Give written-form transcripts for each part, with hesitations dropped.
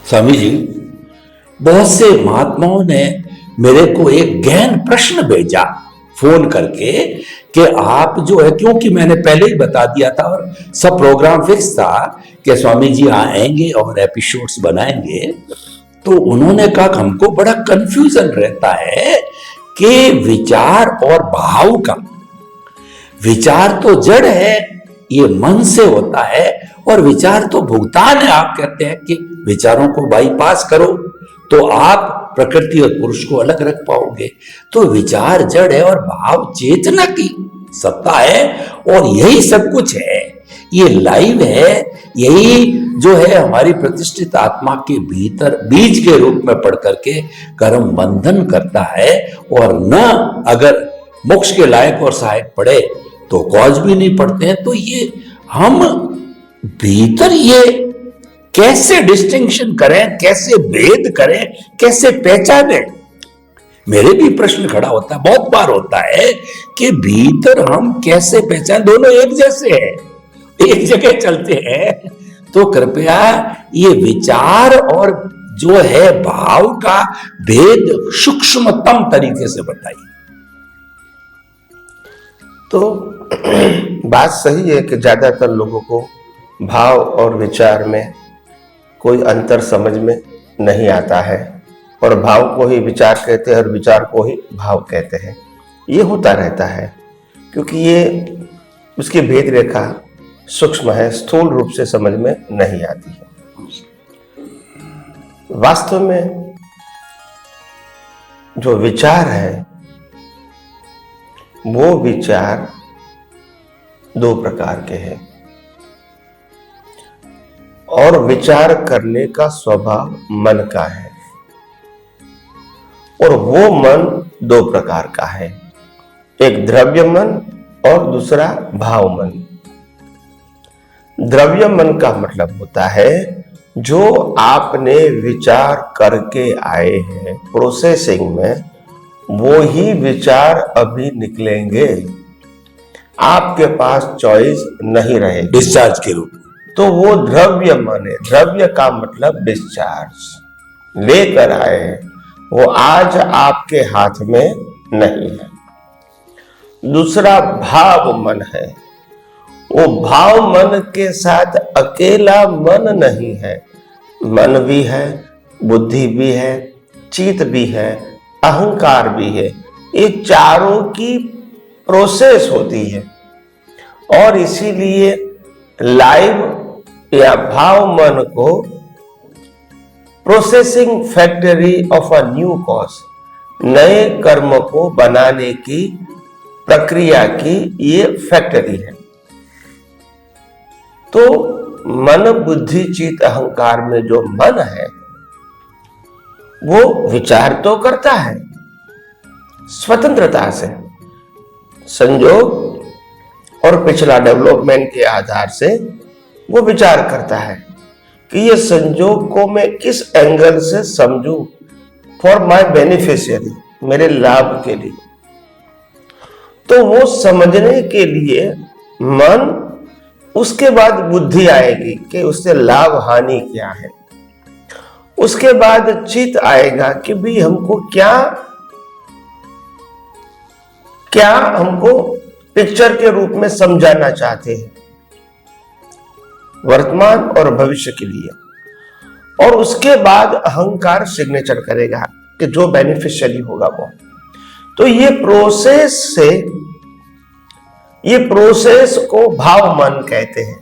स्वामी जी, बहुत से महात्माओं ने मेरे को एक गहन प्रश्न भेजा फोन करके कि आप जो है, क्योंकि मैंने पहले ही बता दिया था और सब प्रोग्राम फिक्स था कि स्वामी जी आएंगे और एपिसोड्स बनाएंगे, तो उन्होंने कहा कि हमको बड़ा कंफ्यूजन रहता है कि विचार और भाव का। विचार तो जड़ है, ये मन से होता है, और विचार तो भुगतान है। आप कहते हैं कि विचारों को बाईपास करो तो आप प्रकृति और पुरुष को अलग रख पाओगे। तो विचार जड़ है और भाव चेतना की सत्ता है, और यही सब कुछ है। ये लाइव है, यही जो है हमारी प्रतिष्ठित आत्मा के भीतर बीज के रूप में पढ़ करके कर्म बंधन करता है। और न अगर मोक्ष के लायक और सहायक पड़े तो कॉज भी नहीं पढ़ते हैं। तो ये हम भीतर ये कैसे डिस्टिंक्शन करें, कैसे भेद करें, कैसे पहचाने? मेरे भी प्रश्न खड़ा होता है, बहुत बार होता है कि भीतर हम कैसे पहचान, दोनों एक जैसे हैं, एक जगह चलते हैं। तो कृपया ये विचार और जो है भाव का भेद सूक्ष्मतम तरीके से बताइए। तो बात सही है कि ज्यादातर लोगों को भाव और विचार में कोई अंतर समझ में नहीं आता है, और भाव को ही विचार कहते हैं और विचार को ही भाव कहते हैं। ये होता रहता है क्योंकि ये उसकी भेद रेखा सूक्ष्म है, स्थूल रूप से समझ में नहीं आती है। वास्तव में जो विचार है वो विचार दो प्रकार के हैं, और विचार करने का स्वभाव मन का है, और वो मन दो प्रकार का है, एक द्रव्य मन और दूसरा भाव मन। द्रव्य मन का मतलब होता है जो आपने विचार करके आए हैं प्रोसेसिंग में, वो ही विचार अभी निकलेंगे, आपके पास चॉइस नहीं रहेगी डिस्चार्ज के रूप। तो वो द्रव्य मन है। द्रव्य का मतलब डिस्चार्ज लेकर आए हैं, वो आज आपके हाथ में नहीं है। दूसरा भाव मन है। वो भाव मन के साथ अकेला मन नहीं है, मन भी है, बुद्धि भी है, चित्त भी है, अहंकार भी है। ये चारों की प्रोसेस होती है, और इसीलिए लाइव या भाव मन को processing factory of a new cause, नए कर्म को बनाने की प्रक्रिया की ये फैक्ट्री है। तो मन, बुद्धि, चित्त, अहंकार में जो मन है वो विचार तो करता है स्वतंत्रता से, संयोग और पिछला डेवलपमेंट के आधार से वो विचार करता है कि ये संयोग को मैं किस एंगल से समझूं फॉर माय बेनिफिशियरी, मेरे लाभ के लिए। तो वो समझने के लिए मन, उसके बाद बुद्धि आएगी कि उससे लाभ हानि क्या है, उसके बाद चित्त आएगा कि भी हमको क्या क्या हमको पिक्चर के रूप में समझाना चाहते हैं वर्तमान और भविष्य के लिए। और उसके बाद अहंकार सिग्नेचर करेगा कि जो बेनिफिशियरी होगा वो। तो ये प्रोसेस को भाव मन कहते हैं,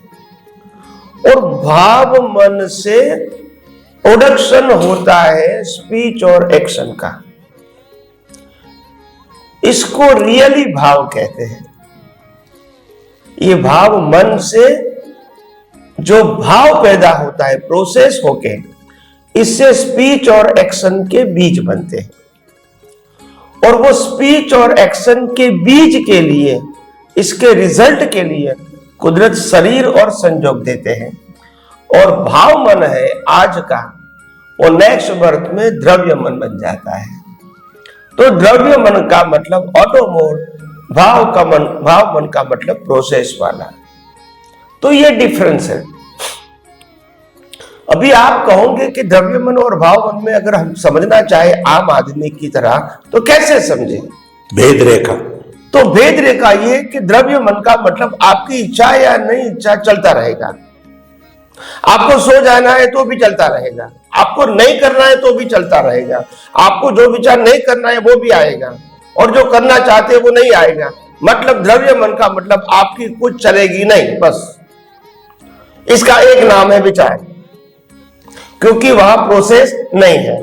और भाव मन से प्रोडक्शन होता है स्पीच और एक्शन का। इसको रियली भाव कहते हैं। ये भाव मन से जो भाव पैदा होता है प्रोसेस होके, इससे स्पीच और एक्शन के बीज बनते हैं, और वो स्पीच और एक्शन के बीज के लिए, इसके रिजल्ट के लिए कुदरत शरीर और संयोग देते हैं। और भाव मन है आज का, वो नेक्स्ट बर्थ में द्रव्य मन बन जाता है। तो द्रव्य मन का मतलब ऑटोमोड, भाव मन का मतलब प्रोसेस वाला। तो ये डिफरेंस है। अभी आप कहोगे कि द्रव्य मन और भाव मन में अगर हम समझना चाहे आम आदमी की तरह तो कैसे समझे? भेद रेखा। तो भेद रेखा ये कि द्रव्य मन का मतलब आपकी इच्छा या नहीं इच्छा चलता रहेगा। आपको सो जाना है तो भी चलता रहेगा, आपको नहीं करना है तो भी चलता रहेगा, आपको जो विचार नहीं करना है वो भी आएगा, और जो करना चाहते हैं वो नहीं आएगा। मतलब द्रव्य मन का मतलब आपकी कुछ चलेगी नहीं, बस इसका एक नाम है विचार, क्योंकि वहां प्रोसेस नहीं है।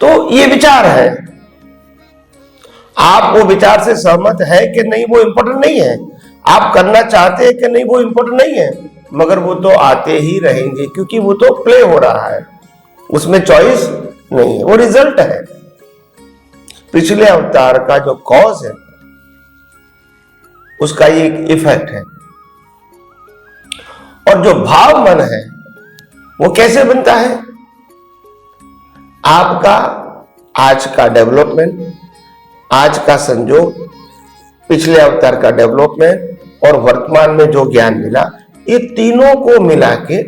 तो ये विचार है। आप वो विचार से सहमत है कि नहीं वो इंपॉर्टेंट नहीं है, आप करना चाहते हैं कि नहीं वो इंपॉर्टेंट नहीं है, मगर वो तो आते ही रहेंगे, क्योंकि वो तो प्ले हो रहा है, उसमें चॉइस नहीं है, वो रिजल्ट है। पिछले अवतार का जो कॉज है उसका ये एक इफेक्ट है। और जो भाव मन है वो कैसे बनता है? आपका आज का डेवलपमेंट, आज का संजोग, पिछले अवतार का डेवलपमेंट और वर्तमान में जो ज्ञान मिला, ये तीनों को मिला के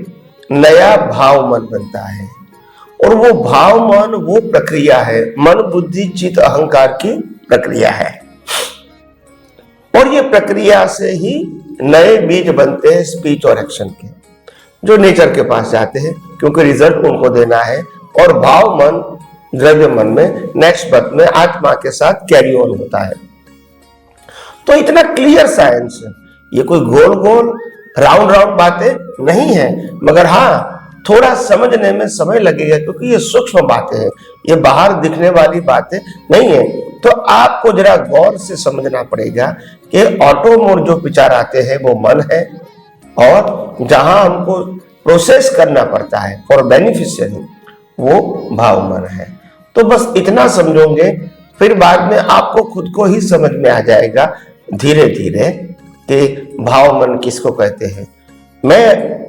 नया भाव मन बनता है। और वो भाव मन वो प्रक्रिया है, मन बुद्धि चित्त अहंकार की प्रक्रिया है। और ये प्रक्रिया से ही नए बीज बनते हैं स्पीच और एक्शन के, जो नेचर के पास जाते हैं, क्योंकि रिजल्ट उनको देना है। और भाव मन द्रव्य मन में नेक्स्ट बर्थ में आत्मा के साथ कैरी ऑन होता है। तो इतना क्लियर साइंस है, ये कोई गोल गोल राउंड राउंड बातें नहीं है, मगर हाँ थोड़ा समझने में समय लगेगा, क्योंकि ये सूक्ष्म बातें हैं, ये बाहर दिखने वाली बातें नहीं है। तो आपको जरा गौर से समझना पड़ेगा कि ऑटो मोड जो विचार आते हैं वो मन है, और जहां हमको प्रोसेस करना पड़ता है फॉर बेनिफिशियरी वो भाव मन है। तो बस इतना समझोगे, फिर बाद में आपको खुद को ही समझ में आ जाएगा धीरे धीरे कि भाव मन किसको कहते हैं। मैं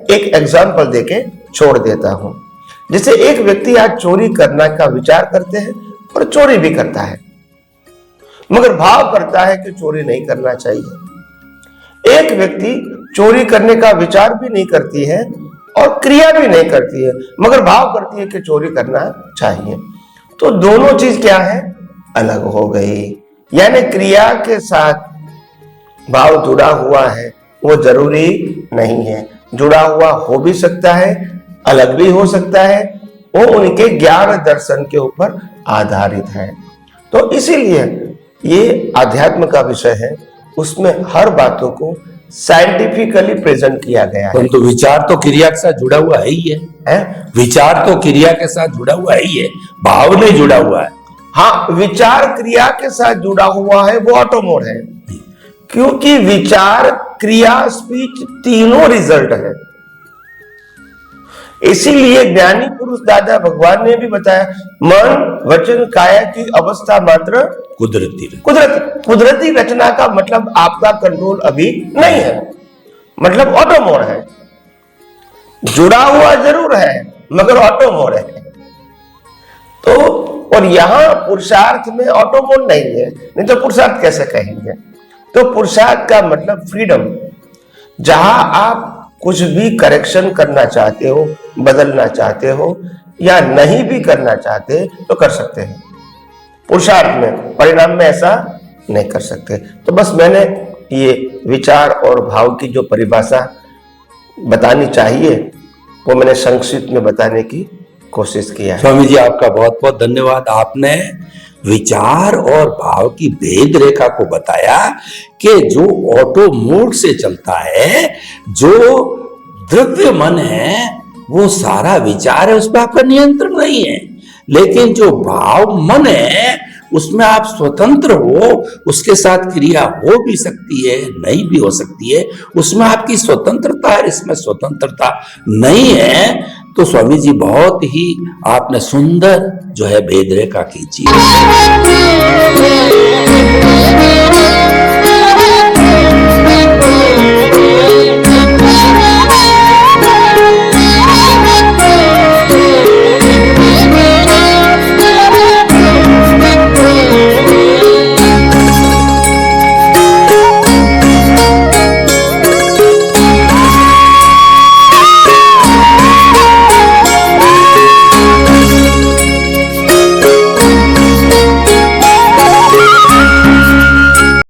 एक एग्जांपल देके छोड़ देता हूं। जैसे एक व्यक्ति आज चोरी करने का विचार करते हैं और चोरी भी करता है, मगर भाव करता है कि चोरी नहीं करना चाहिए। एक व्यक्ति चोरी करने का विचार भी नहीं करती है और क्रिया भी नहीं करती है, मगर भाव करती है कि चोरी करना चाहिए। तो दोनों चीज क्या है? अलग हो गई। यानी क्रिया के साथ भाव जुड़ा हुआ है, वो जरूरी नहीं है। जुड़ा हुआ हो भी सकता है, अलग भी हो सकता है, वो उनके ज्ञान दर्शन के ऊपर आधारित है। तो इसीलिए ये अध्यात्म का विषय है, उसमें हर बातों को साइंटिफिकली प्रेजेंट किया गया है। परंतु विचार तो क्रिया के साथ जुड़ा हुआ है ही है? विचार तो क्रिया के साथ जुड़ा हुआ ही है, भाव नहीं जुड़ा हुआ है। हाँ, विचार क्रिया के साथ जुड़ा हुआ है, वो ऑटो मोड है, क्योंकि विचार क्रिया स्पीच तीनों रिजल्ट है। इसीलिए ज्ञानी पुरुष दादा भगवान ने भी बताया, मन वचन काया की अवस्था मात्र कुदरती रचना का मतलब आपका कंट्रोल अभी नहीं है, मतलब ऑटो मोड है। जुड़ा हुआ जरूर है मगर ऑटो मोड है। तो और यहां पुरुषार्थ में ऑटो मोड नहीं है, नहीं तो पुरुषार्थ कैसे कहेंगे? तो पुरुषार्थ का मतलब फ्रीडम, जहां आप कुछ भी करेक्शन करना चाहते हो, बदलना चाहते हो, या नहीं भी करना चाहते तो कर सकते हैं। पुरुषार्थ में, परिणाम में ऐसा नहीं कर सकते। तो बस मैंने ये विचार और भाव की जो परिभाषा बतानी चाहिए वो मैंने संक्षिप्त में बताने की कोशिश किया है। स्वामी जी आपका बहुत बहुत धन्यवाद। आपने विचार और भाव की भेद रेखा को बताया कि जो ऑटो मोड से चलता है, जो द्रव्य मन है, वो सारा विचार है, उस पर आपका नियंत्रण नहीं है। लेकिन जो भाव मन है उसमें आप स्वतंत्र हो, उसके साथ क्रिया हो भी सकती है, नहीं भी हो सकती है, उसमें आपकी स्वतंत्रता है, इसमें स्वतंत्रता नहीं है। तो स्वामी जी बहुत ही आपने सुंदर जो है भेद रेखा खींची।